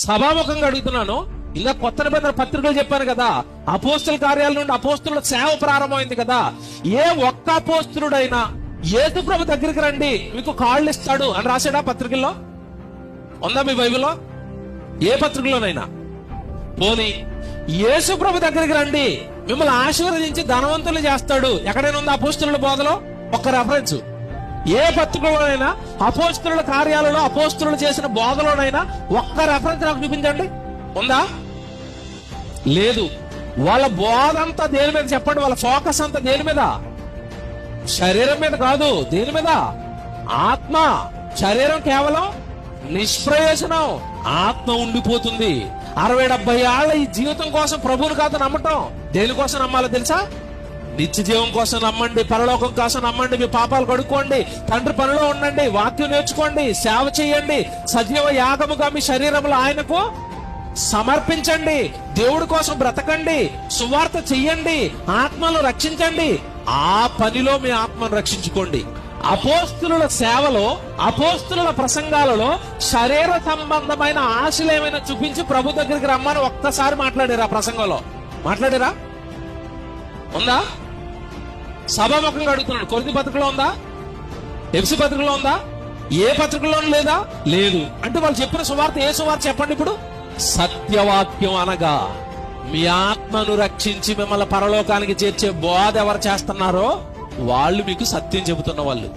సభాముఖంగా అడుగుతున్నాను. ఇంకా కొత్త నిబంధన పత్రికలు చెప్పాను కదా, అపోస్తుల కార్యాల నుండి అపోస్తుల సేవ ప్రారంభమైంది కదా. ఏ ఒక్క అపోస్తులుడైనా యేసు ప్రభు దగ్గరికి రండి మీకు కాళ్ళు ఇస్తాడు అని రాశాడా పత్రికల్లో? ఉందా మీ బైబిల్లో? ఏ పత్రికలోనైనా? పోనీ యేసు ప్రభు దగ్గరికి రండి మిమ్మల్ని ఆశీర్వదించి ధనవంతులు చేస్తాడు ఎక్కడైనా ఉందా అపోస్తుల బోధలో? ఒక్క రెఫరెన్స్. ఏ పత్రికలోనైనా, అపోస్తుల కార్యాలలో అపోస్తులు చేసిన బోధలోనైనా ఒక్క రెఫరెన్స్ నాకు చూపించండి. ఉందా? లేదు. వాళ్ళ బోధ అంతా దేని మీద చెప్పండి? వాళ్ళ ఫోకస్ అంతా దేని మీద? శరీరం మీద కాదు. దేని మీద? ఆత్మ. శరీరం కేవలం నిష్ప్రయోజనం, ఆత్మ ఉండిపోతుంది. 60-70 ఏళ్ల ఈ జీవితం కోసం ప్రభువుని కాదు నమ్మటం. దేనికోసం నమ్మాలో తెలుసా? నిత్య జీవం కోసం నమ్మండి, పరలోకం కోసం నమ్మండి, మీ పాపాలు కడుక్కోండి, తండ్రి పనిలో ఉండండి, వాక్యం నేర్చుకోండి, సేవ చేయండి, సజీవ యాగముగా మీ శరీరములు ఆయనకు సమర్పించండి, దేవుడి కోసం బ్రతకండి, సువార్త చెయ్యండి, ఆత్మను రక్షించండి. ఆ పనిలో మీ ఆత్మను రక్షించుకోండి. అపోస్తుల సేవలో, అపోస్తుల ప్రసంగాలలో శరీర సంబంధమైన ఆశలు ఏమైనా చూపించి ప్రభు దగ్గరికి రమ్మని ఒక్కసారి మాట్లాడారా? ప్రసంగంలో మాట్లాడారా? ఉందా? సభాముఖంగా అడుగుతున్నాడు. కొరింథీ పత్రికలో ఉందా? ఎఫెసీ పత్రికలో ఉందా? ఏ పత్రికలోనూ లేదా? లేదు. అంటే వాళ్ళు చెప్పిన సువార్త ఏ సువార్త చెప్పండి ఇప్పుడు? సత్యవాక్యం అనగా మీ ఆత్మను రక్షించి మిమ్మల్ని పరలోకానికి చేర్చే బోధ ఎవరు చేస్తున్నారో వాళ్ళు మీకు సత్యం చెబుతున్న వాళ్ళు.